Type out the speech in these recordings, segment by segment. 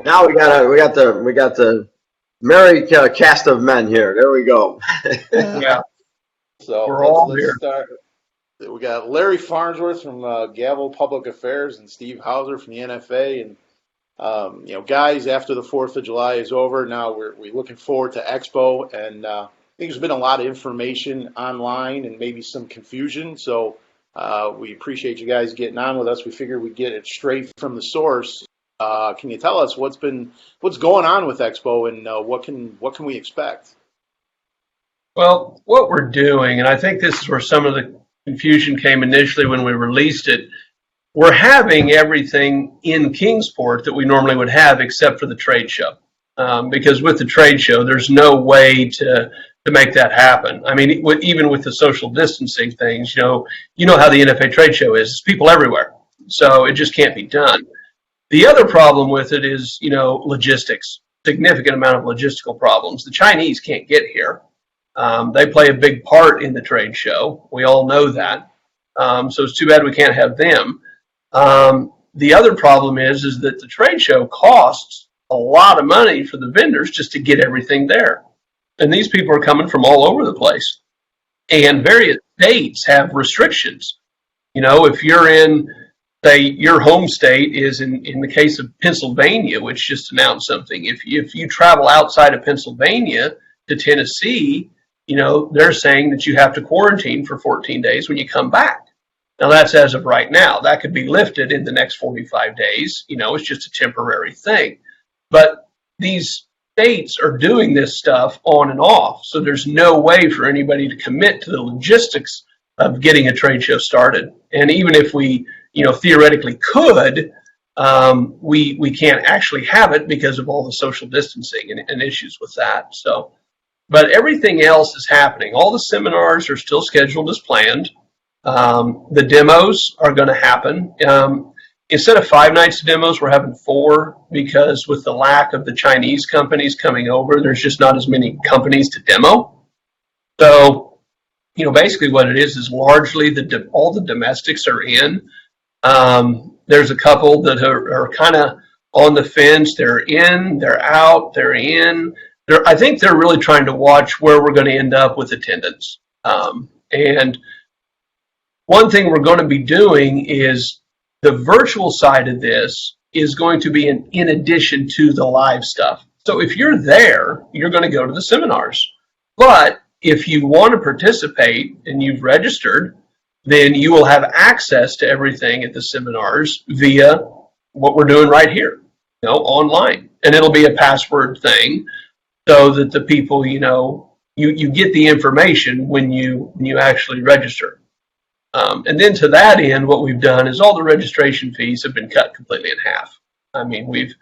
Now we got the merry cast of men here. There we go. Yeah, So we're all let's here. start. We got Larry Farnsworth from Gavel Public Affairs and Steve Hauser from the N.F.A. And guys, after the 4th of July is over, now we're looking forward to Expo, and I think there's been a lot of information online and maybe some confusion. So we appreciate you guys getting on with us. We figured we'd get it straight from the source. Can you tell us what's going on with Expo, and what can we expect? Well, what we're doing, and I think this is where some of the confusion came initially when we released it, we're having everything in Kingsport that we normally would have except for the trade show. Because with the trade show, there's no way to make that happen. I mean, even with the social distancing things, you know how the N.F.A. trade show is. It's people everywhere. So it just can't be done. The other problem with it is, logistics, significant amount of logistical problems. The Chinese can't get here. They play a big part in the trade show. We all know that. So it's too bad we can't have them. The other problem is that the trade show costs a lot of money for the vendors just to get everything there. And these people are coming from all over the place. And various states have restrictions. If you're in, say, your home state is in the case of Pennsylvania, which just announced something. If you travel outside of Pennsylvania to Tennessee, they're saying that you have to quarantine for 14 days when you come back. Now, that's as of right now. That could be lifted in the next 45 days. It's just a temporary thing. But these states are doing this stuff on and off. So there's no way for anybody to commit to the logistics of getting a trade show started. And even if we, theoretically could, we can't actually have it because of all the social distancing and issues with that. So, but everything else is happening. All the seminars are still scheduled as planned. The demos are going to happen. Instead of 5 nights of demos, we're having 4 because with the lack of the Chinese companies coming over, there's just not as many companies to demo. So, basically what it is largely all the domestics are in. There's a couple that are kind of on the fence. They're in, they're out, they're in. I think they're really trying to watch where we're going to end up with attendance. And one thing we're going to be doing is the virtual side of this is going to be in addition to the live stuff. So if you're there, you're going to go to the seminars. But if you want to participate and you've registered, then you will have access to everything at the seminars via what we're doing right here, online. And it'll be a password thing so that the people, you get the information when you actually register. And then to that end, what we've done is all the registration fees have been cut completely in half. I mean, we've,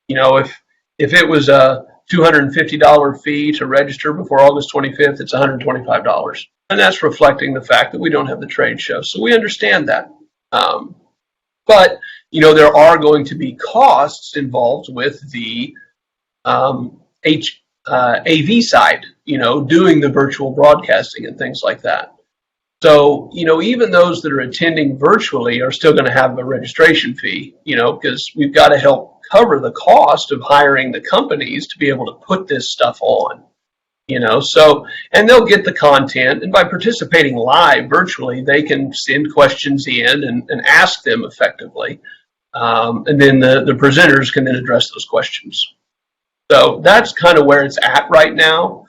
if it was a $250 fee to register before August 25th, it's $125. And that's reflecting the fact that we don't have the trade show. So we understand that. But, there are going to be costs involved with the AV side, doing the virtual broadcasting and things like that. So, even those that are attending virtually are still going to have a registration fee, because we've got to help cover the cost of hiring the companies to be able to put this stuff on, so, and they'll get the content, and by participating live virtually, they can send questions in and ask them effectively. And then the presenters can then address those questions. So that's kind of where it's at right now.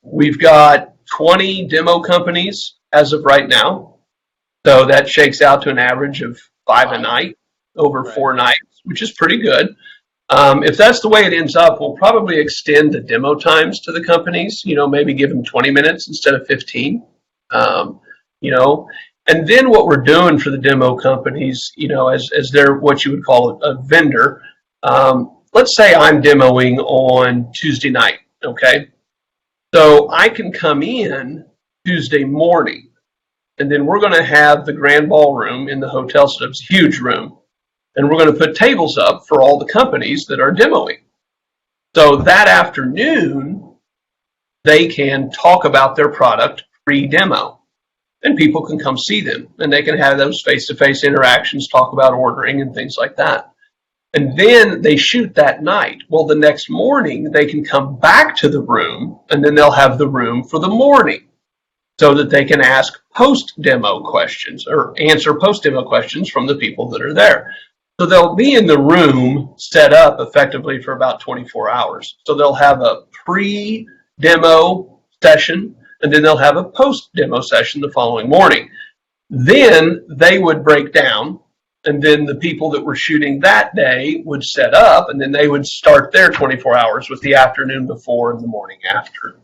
We've got 20 demo companies as of right now. So that shakes out to an average of 5 a night over 4 nights, which is pretty good. If that's the way it ends up, we'll probably extend the demo times to the companies, maybe give them 20 minutes instead of 15, and then what we're doing for the demo companies, as they're what you would call a vendor. Let's say I'm demoing on Tuesday night, okay? So I can come in Tuesday morning, and then we're going to have the grand ballroom in the hotel set up. It's a huge room. And we're going to put tables up for all the companies that are demoing. So that afternoon, they can talk about their product pre-demo. And people can come see them. And they can have those face-to-face interactions, talk about ordering and things like that. And then they shoot that night. Well, the next morning they can come back to the room, and then they'll have the room for the morning so that they can ask post-demo questions or answer post-demo questions from the people that are there. So they'll be in the room set up effectively for about 24 hours. So they'll have a pre-demo session, and then they'll have a post-demo session the following morning. Then they would break down, and then the people that were shooting that day would set up, and then they would start their 24 hours with the afternoon before and the morning after.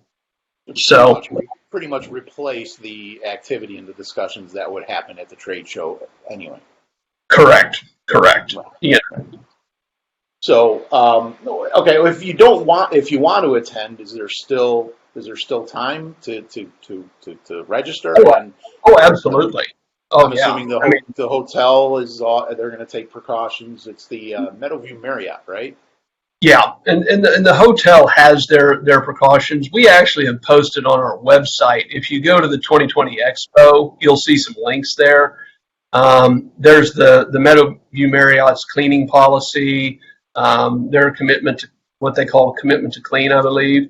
So pretty much replace the activity and the discussions that would happen at the trade show anyway. Correct. Yeah. So okay, if you want to attend, is there still time to register? Oh, absolutely. I'm assuming the hotel is they're going to take precautions. It's the Meadowview Marriott, right? Yeah, and the hotel has their precautions. We actually have posted on our website. If you go to the 2020 Expo, you'll see some links there. There's the Meadowview Marriott's cleaning policy, their commitment to what they call commitment to clean, I believe,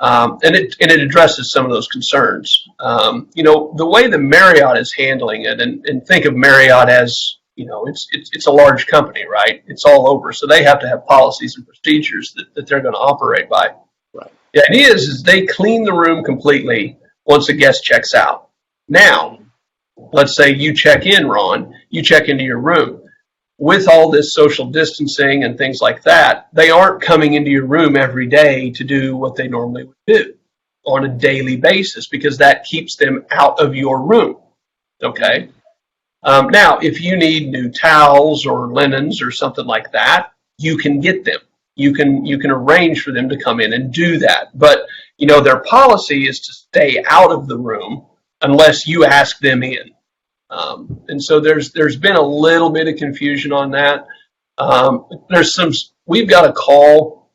and it addresses some of those concerns. The way the Marriott is handling it, and think of Marriott as, it's a large company, right? It's all over, so they have to have policies and procedures that they're going to operate by. Right. The idea is they clean the room completely once a guest checks out. Now, let's say you check in, Ron, you check into your room. With all this social distancing and things like that, they aren't coming into your room every day to do what they normally would do on a daily basis, because that keeps them out of your room. Okay? Now, if you need new towels or linens or something like that, you can get them. You can arrange for them to come in and do that. But, their policy is to stay out of the room unless you ask them in. And so there's been a little bit of confusion on that. We've got a call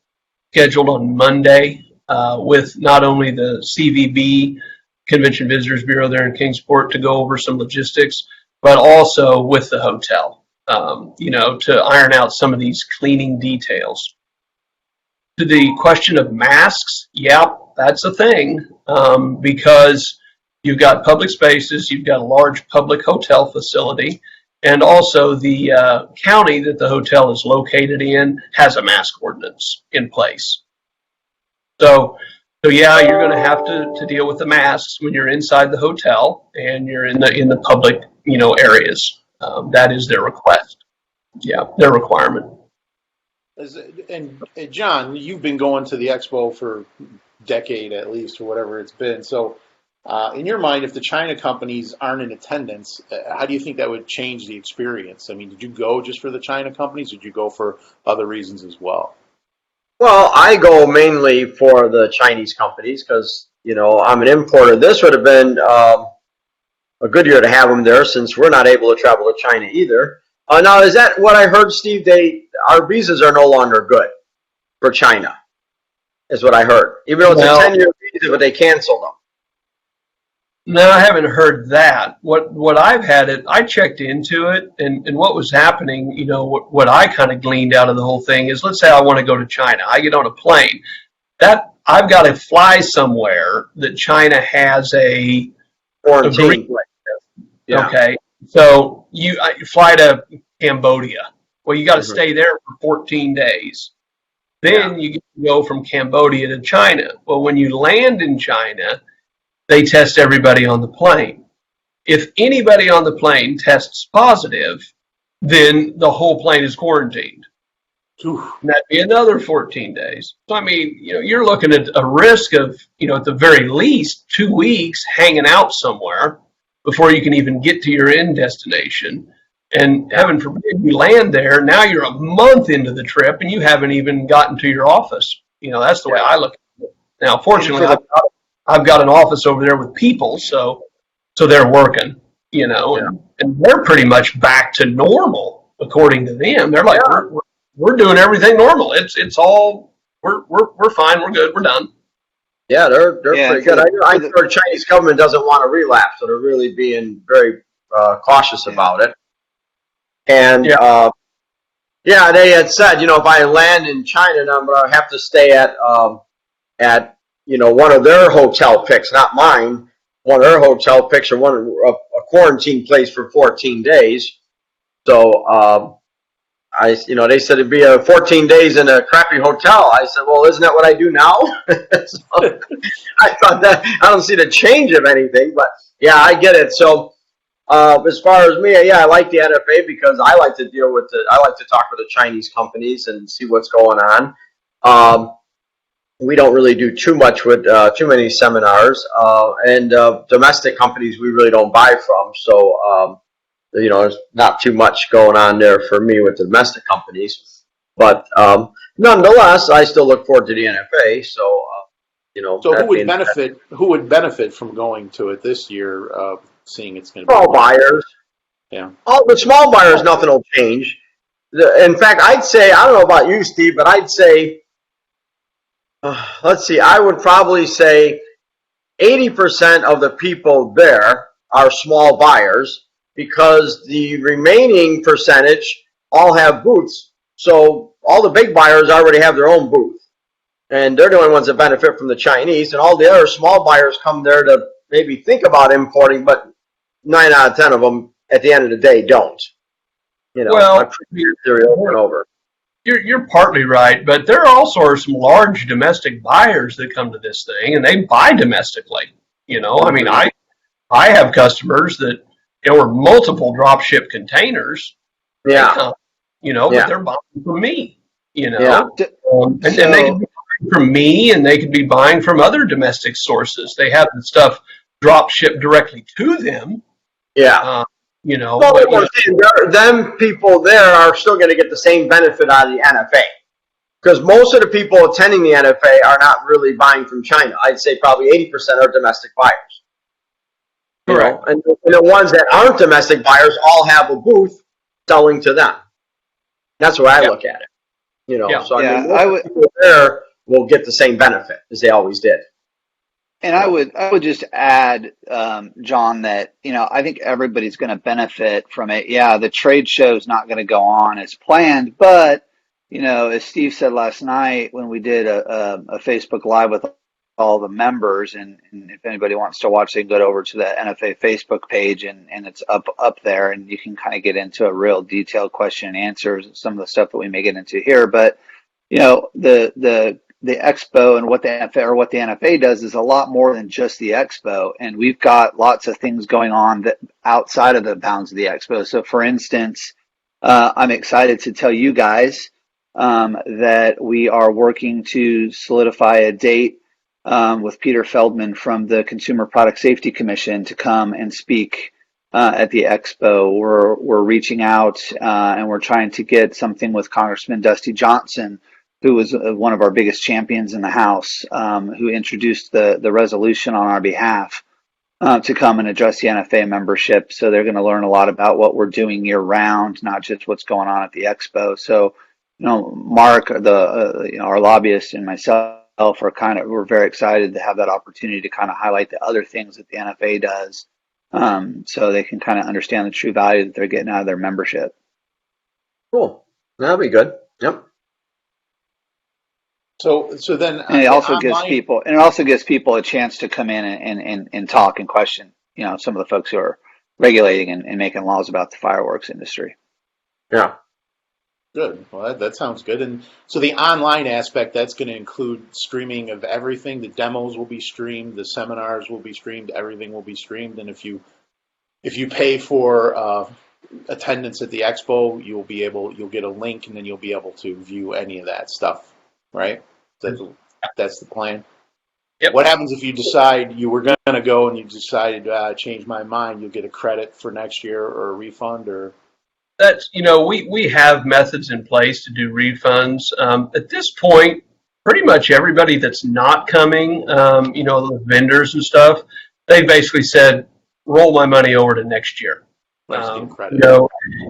scheduled on Monday with not only the CVB, Convention Visitors Bureau there in Kingsport, to go over some logistics, but also with the hotel, to iron out some of these cleaning details. To the question of masks, yeah, that's a thing, because you've got public spaces, you've got a large public hotel facility, and also the county that the hotel is located in has a mask ordinance in place. So yeah, you're going to have to deal with the masks when you're inside the hotel and you're in the public areas. That is their request. Yeah, their requirement. And John, you've been going to the Expo for a decade at least, or whatever it's been. So, in your mind, if the China companies aren't in attendance, how do you think that would change the experience? I mean, did you go just for the China companies, or did you go for other reasons as well? Well, I go mainly for the Chinese companies because, I'm an importer. This would have been a good year to have them there since we're not able to travel to China either. Now, is that what I heard, Steve? Our visas are no longer good for China, is what I heard. Even though it's a 10-year visa, but they canceled them. No, I haven't heard that. What I've had I checked into it, and what was happening, what I kind of gleaned out of the whole thing is, let's say I want to go to China. I get on a plane. That I've got to fly somewhere that China has a quarantine. Yeah. Okay. So you fly to Cambodia. Well, you got to stay there for 14 days. Then you get to go from Cambodia to China. Well, when you land in China, they test everybody on the plane. If anybody on the plane tests positive, then the whole plane is quarantined. And that'd be another 14 days. So, I mean, you're looking at a risk of, at the very least 2 weeks hanging out somewhere before you can even get to your end destination. And heaven forbid you land there, now you're a month into the trip and you haven't even gotten to your office. That's the way I look at it. Now, fortunately, I've got an office over there with people, so they're working, and they're pretty much back to normal according to them. They're like, we're doing everything normal. It's all we're fine, we're good, we're done. Yeah, they're pretty good. I know the Chinese government doesn't want to relapse, so they're really being very cautious about it. And Yeah, they had said, if I land in China, I'm going to have to stay at one of their hotel picks, not mine. One of their hotel picks, or a quarantine place for 14 days. So they said it'd be 14 days in a crappy hotel. I said, well, isn't that what I do now? So I thought that I don't see the change of anything, but yeah, I get it. So as far as me, yeah, I like the N.F.A. because I like to I like to talk with the Chinese companies and see what's going on. We don't really do too much with too many seminars, and domestic companies we really don't buy from. So there's not too much going on there for me with the domestic companies. But nonetheless, I still look forward to the N.F.A. So So that being said, who would benefit from going to it this year, seeing it's going to be small online? buyers. Yeah. All the small buyers, nothing will change. In fact, I'd say, I don't know about you, Steve, but I'd say, let's see, I would probably say 80% of the people there are small buyers because the remaining percentage all have booths. So all the big buyers already have their own booth. And they're the only ones that benefit from the Chinese. And all the other small buyers come there to maybe think about importing, but 9 out of 10 of them at the end of the day don't. I Well, prove your theory over and over. you're partly right, but there also are some large domestic buyers that come to this thing, and they buy domestically. I mean, Mm-hmm. I have customers that there were multiple drop ship containers. They Yeah, come, but yeah, they're buying from me. yeah, And they could be buying from me, and they could be buying from other domestic sources. They have the stuff drop shipped directly to them. yeah. Uh, Well, but I'm saying them people there are still going to get the same benefit out of the N.F.A. because most of the people attending the N.F.A. are not really buying from China. I'd say probably 80% are domestic buyers. correct. And the ones that aren't domestic buyers all have a booth selling to them. That's the way I Yeah, look at it. yeah. So I Yeah, mean, most of the people there will get the same benefit as they always did. I would just add, John, that I think everybody's going to benefit from it. Yeah, the trade show is not going to go on as planned, but as Steve said last night when we did a Facebook Live with all the members, and if anybody wants to watch, they can go over to the N.F.A. Facebook page, and it's up there, and you can kind of get into a real detailed question and answers, some of the stuff that we may get into here, but the expo and what the N.F.A. or what the N.F.A. does is a lot more than just the expo, and we've got lots of things going on that outside of the bounds of the expo. So, for instance, I'm excited to tell you guys that we are working to solidify a date with Peter Feldman from the Consumer Product Safety Commission to come and speak at the expo. We're reaching out and we're trying to get something with Congressman Dusty Johnson, who was one of our biggest champions in the House, who introduced the resolution on our behalf to come and address the N.F.A. membership. So they're going to learn a lot about what we're doing year round, not just what's going on at the expo. So, Mark, our lobbyist, and myself we're very excited to have that opportunity to kind of highlight the other things that the N.F.A. does, so they can kind of understand the true value that they're getting out of their membership. Cool. That'll be good. Yep. So then And it also gives online, people a chance to come in and talk and question, some of the folks who are regulating and making laws about the fireworks industry. Yeah. good. Well, that sounds good. And so the online aspect, that's going to include streaming of everything. The demos will be streamed, the seminars will be streamed, everything will be streamed. And if you pay for attendance at the expo, you'll get a link, and then you'll be able to view any of that stuff, right? That's the plan. Yep. What happens if you decide you were going to go and you decided to change my mind? You'll get a credit for next year or a refund, or That's, we have methods in place to do refunds. At this point, pretty much everybody that's not coming, the vendors and stuff, they basically said, roll my money over to next year. let's get credit.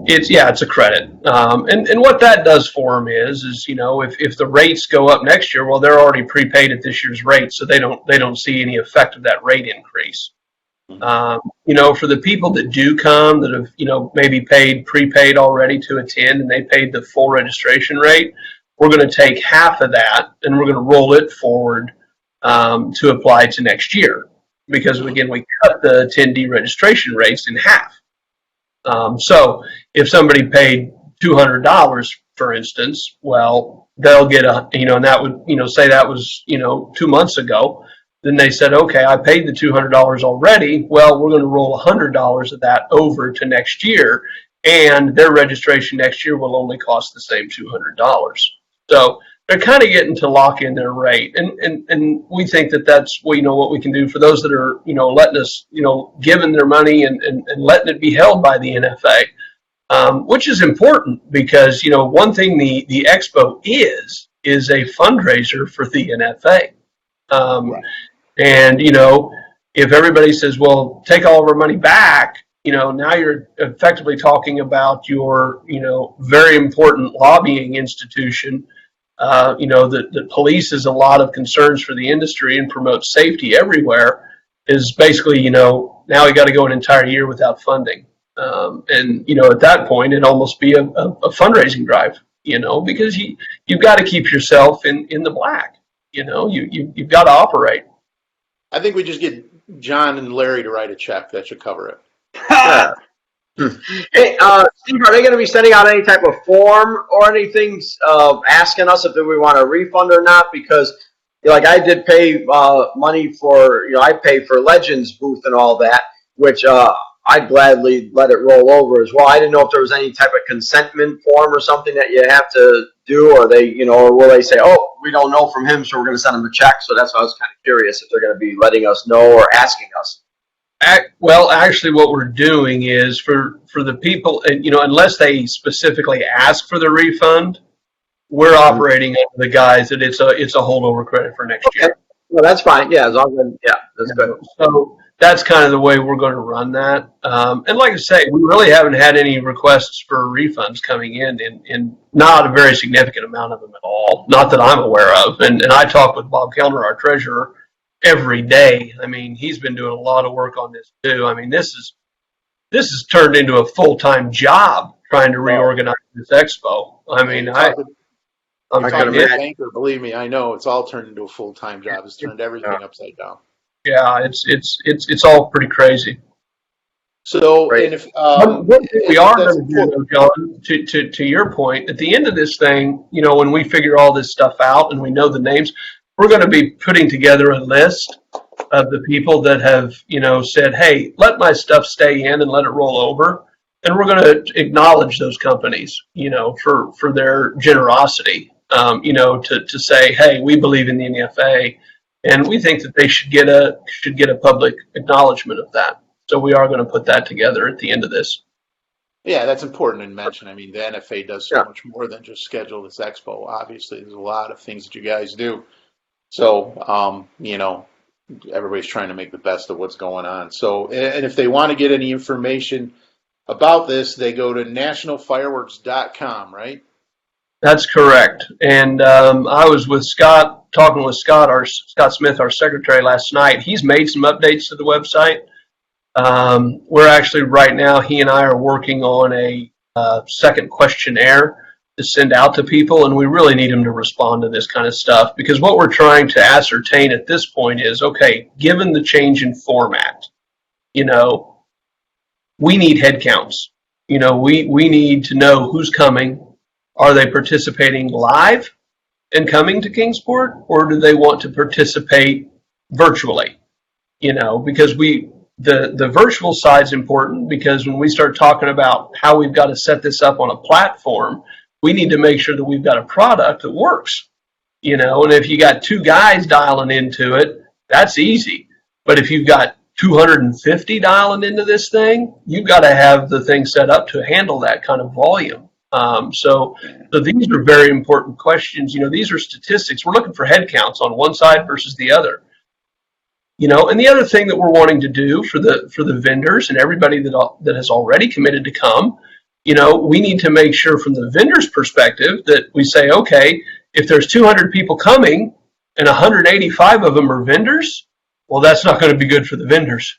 It's a credit. And what that does for them is if the rates go up next year, well, they're already prepaid at this year's rate, so they don't see any effect of that rate increase. For the people that do come that have, maybe prepaid already to attend and they paid the full registration rate, we're going to take half of that and we're going to roll it forward to apply to next year. Because again, we cut the attendee registration rates in half. So if somebody paid $200, for instance, well, they'll get and that would, say that was, 2 months ago. Then they said, okay, I paid the $200 already. Well, we're going to roll $100 of that over to next year, and their registration next year will only cost the same $200. So they're kind of getting to lock in their rate, and we think that that's what we can do for those that are letting us giving their money and letting it be held by the N.F.A. Which is important because one thing the Expo is a fundraiser for the N.F.A. Right. And, if everybody says, well, take all of our money back, now you're effectively talking about your, very important lobbying institution, that polices a lot of concerns for the industry and promotes safety everywhere is basically, now we got to go an entire year without funding. And, at that point, it'd almost be a fundraising drive, because you've got to keep yourself in the black, you've got to operate. I think we just get John and Larry to write a check. That should cover it. Yeah. Hey, Steve, are they going to be sending out any type of form or anything asking us if we want a refund or not? Because, like, I did pay money for, I pay for Legends booth and all that, which I'd gladly let it roll over as well. I didn't know if there was any type of consentment form or something that you have to do, or they, or will they say, oh, we don't know from him, so we're going to send him a check. So that's why I was kind of curious if they're going to be letting us know or asking us. Well, actually, what we're doing is for the people, and unless they specifically ask for the refund, we're operating under the guise that it's a holdover credit for next year. Well, that's fine. Yeah, as long as that's good. So that's kind of the way we're going to run that. And like I say, we really haven't had any requests for refunds coming in not a very significant amount of them at all. Not that I'm aware of. And I talk with Bob Kellner, our treasurer, every day. I mean, he's been doing a lot of work on this too. I mean, this is turned into a full-time job trying to reorganize this expo. I mean, I'm talking to a banker, believe me, I know it's all turned into a full-time job. It's turned everything upside down. Yeah, it's all pretty crazy. So, right. And if what we are going to do, John, to your point, at the end of this thing, when we figure all this stuff out and we know the names, we're going to be putting together a list of the people that have, said, hey, let my stuff stay in and let it roll over. And we're going to acknowledge those companies, for their generosity, to say, hey, we believe in the N.F.A. and we think that they should get a public acknowledgement of that. So we are going to put that together at the end of this. Yeah, that's important to mention. I mean, the N.F.A. does so much more than just schedule this expo. Obviously, there's a lot of things that you guys do. So, everybody's trying to make the best of what's going on. So, and if they want to get any information about this, they go to nationalfireworks.com, right? That's correct. And I was with Scott, talking with Scott Smith, our secretary, last night. He's made some updates to the website. We're actually right now, he and I are working on a second questionnaire to send out to people, and we really need them to respond to this kind of stuff, because what we're trying to ascertain at this point is, okay, given the change in format, we need head counts. We need to know who's coming. Are they participating live and coming to Kingsport, or do they want to participate virtually? Because the virtual side's important, because when we start talking about how we've got to set this up on a platform, we need to make sure that we've got a product that works, and if you got two guys dialing into it, that's easy. But if you've got 250 dialing into this thing, you've got to have the thing set up to handle that kind of volume. So these are very important questions. These are statistics. We're looking for head counts on one side versus the other. And the other thing that we're wanting to do for the vendors and everybody that has already committed to come, we need to make sure from the vendor's perspective that we say, okay, if there's 200 people coming and 185 of them are vendors, well, that's not going to be good for the vendors.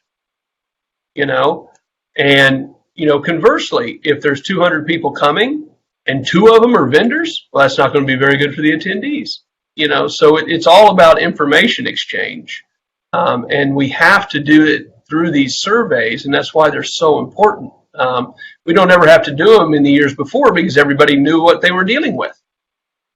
you know, and, you know, conversely, if there's 200 people coming and 2 of them are vendors, well, that's not going to be very good for the attendees, you know, so it's all about information exchange. And we have to do it through these surveys, and that's why they're so important. We don't ever have to do them in the years before because everybody knew what they were dealing with.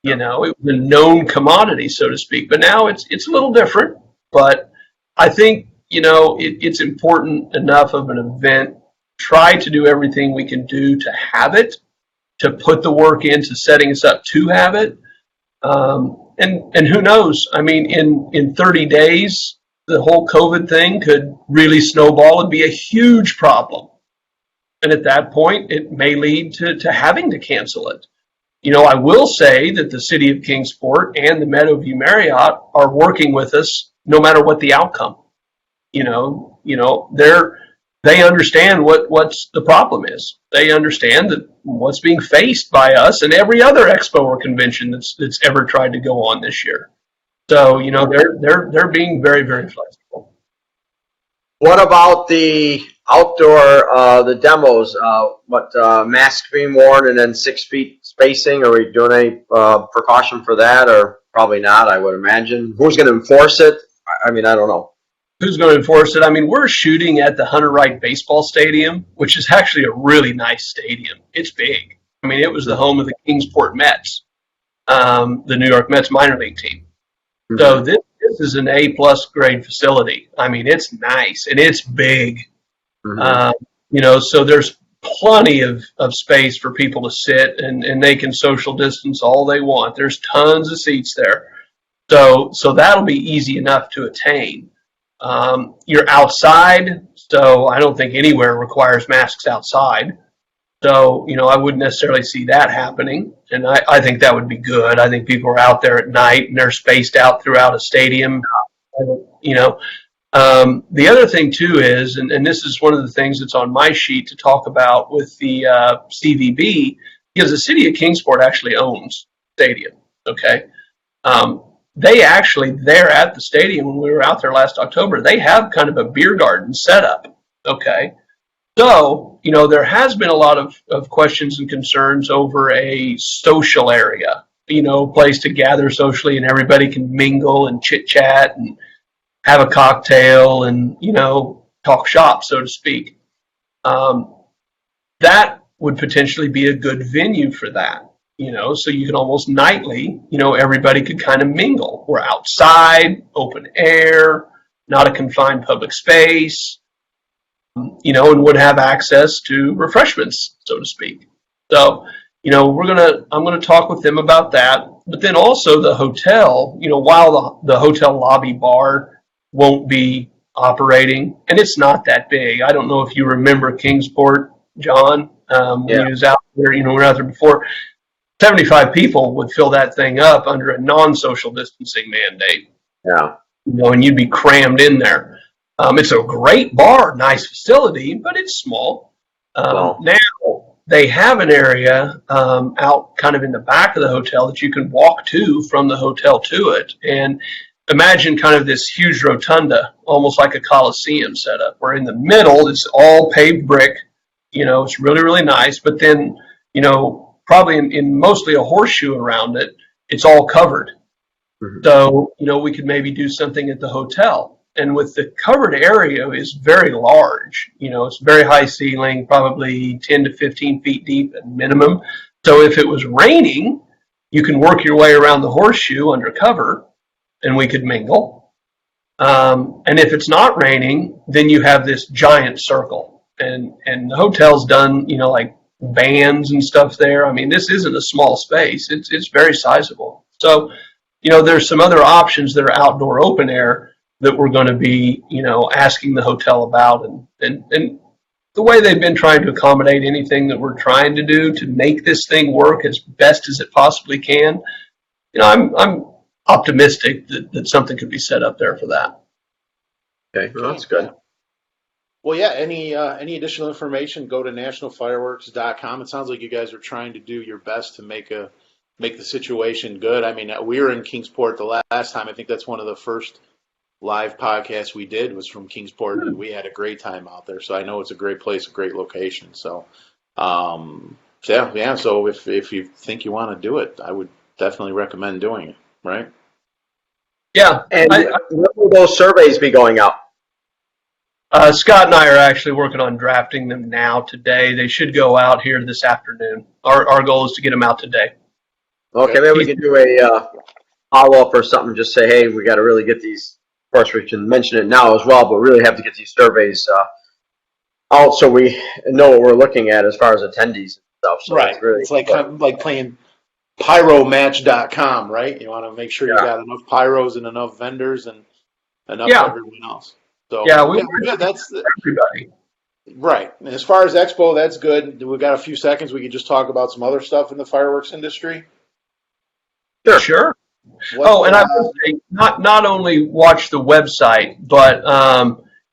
You know, it was a known commodity, so to speak. But now it's a little different. But I think, you know, it's important enough of an event. Try to do everything we can do to have it, to put the work into setting us up to have it. And who knows? I mean, in 30 days, the whole COVID thing could really snowball and be a huge problem. And at that point, it may lead to having to cancel it. You know, I will say that the city of Kingsport and the Meadow Marriott are working with us no matter what the outcome. They understand what's the problem is. They understand that what's being faced by us and every other expo or convention that's ever tried to go on this year. So, you know, they're being very, very flexible. What about the outdoor, the demos? Masks being worn and then 6 feet spacing? Are we doing any precaution for that, or probably not? I would imagine. Who's going to enforce it? I mean, I don't know. Who's going to enforce it? I mean, we're shooting at the Hunter Wright Baseball Stadium, which is actually a really nice stadium. It's big. I mean, it was the home of the Kingsport Mets, the New York Mets minor league team. Mm-hmm. So this is an A-plus grade facility. I mean, it's nice and it's big. Mm-hmm. You know, so there's plenty of space for people to sit and they can social distance all they want. There's tons of seats there. So that'll be easy enough to attain. You're outside, so I don't think anywhere requires masks outside. So, you know, I wouldn't necessarily see that happening, and I think that would be good. I think people are out there at night, and they're spaced out throughout a stadium, you know. The other thing, too, is, and this is one of the things that's on my sheet to talk about with the CVB, because the city of Kingsport actually owns the stadium, okay? They actually, there at the stadium, when we were out there last October, they have kind of a beer garden set up, okay? So, you know, there has been a lot of questions and concerns over a social area, you know, place to gather socially and everybody can mingle and chit-chat and have a cocktail and, you know, talk shop, so to speak. That would potentially be a good venue for that. You know, so you can almost nightly, you know, everybody could kind of mingle. We're outside, open air, not a confined public space, you know, and would have access to refreshments, so to speak. So, you know, I'm gonna talk with them about that. But then also the hotel, you know, while the hotel lobby bar won't be operating, and it's not that big. I don't know if you remember Kingsport, John, when he was out there, you know, we were out there before. 75 people would fill that thing up under a non-social distancing mandate. Yeah. You know, and you'd be crammed in there. It's a great bar, nice facility, but it's small. Now they have an area out kind of in the back of the hotel that you can walk to from the hotel to it. And imagine kind of this huge rotunda, almost like a Coliseum setup, where in the middle it's all paved brick. You know, it's really, really nice. But then, you know, probably in mostly a horseshoe around it, it's all covered. Mm-hmm. So, you know, we could maybe do something at the hotel. And with the covered area is very large. You know, it's very high ceiling, probably 10 to 15 feet deep at minimum. So if it was raining, you can work your way around the horseshoe under cover and we could mingle. And if it's not raining, then you have this giant circle. And the hotel's done, you know, like bands and stuff there. I mean, this isn't a small space. It's very sizable. So, you know, there's some other options that are outdoor open air that we're going to be, you know, asking the hotel about and the way they've been trying to accommodate anything that we're trying to do to make this thing work as best as it possibly can. You know, I'm optimistic that something could be set up there for that. Okay, well, that's good. Well, yeah, any additional information, go to nationalfireworks.com. It sounds like you guys are trying to do your best to make the situation good. I mean, we were in Kingsport the last time. I think that's one of the first live podcast we did was from Kingsport, and we had a great time out there. So I know it's a great place, a great location. So, yeah. So if you think you want to do it, I would definitely recommend doing it. Right? Yeah. And when will those surveys be going out? Scott and I are actually working on drafting them now today. They should go out here this afternoon. Our goal is to get them out today. Okay, maybe we can do a follow-up or something. Just say, hey, we got to really get these. Of course, we can mention it now as well, but really have to get these surveys out so we know what we're looking at as far as attendees and stuff. So right. It's like kind of like playing pyromatch.com, right? You want to make sure you got enough pyros and enough vendors and enough everyone else. So that's everybody. Right. And as far as Expo, that's good. We've got a few seconds. We could just talk about some other stuff in the fireworks industry. Sure. And I would say not only watch the website, but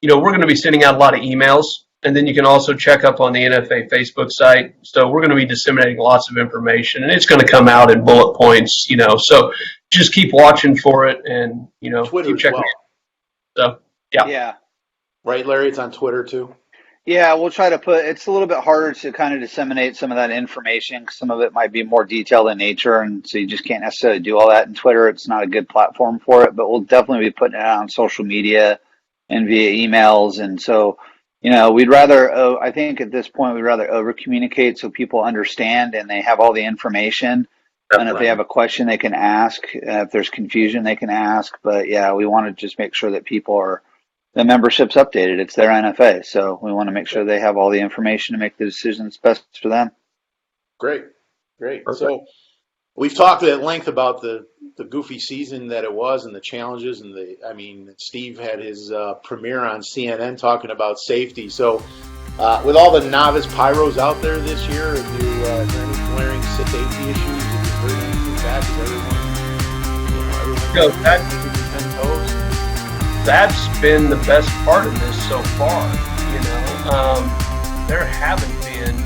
we're going to be sending out a lot of emails, and then you can also check up on the N.F.A. Facebook site. So we're going to be disseminating lots of information, and it's going to come out in bullet points. So just keep watching for it, and Twitter keep checking it. So Yeah. Right, Larry. It's on Twitter too. Yeah, we'll try to it's a little bit harder to kind of disseminate some of that information. Some of it might be more detailed in nature, and so you just can't necessarily do all that in Twitter. It's not a good platform for it, but we'll definitely be putting it out on social media and via emails. And so, we'd rather, I think at this point, we'd rather over communicate so people understand and they have all the information. Definitely. And if they have a question, they can ask. If there's confusion, they can ask. But yeah, we want to just make sure that the membership's updated. It's their N.F.A. So we want to make sure they have all the information to make the decisions best for them. Great. Perfect. So we've talked at length about the goofy season that it was and the challenges and Steve had his premiere on CNN talking about safety. So with all the novice pyros out there this year, is there any glaring safety issues? Have you heard anything back? Is everyone keeping 10 toes? That's been the best part of this so far. There haven't been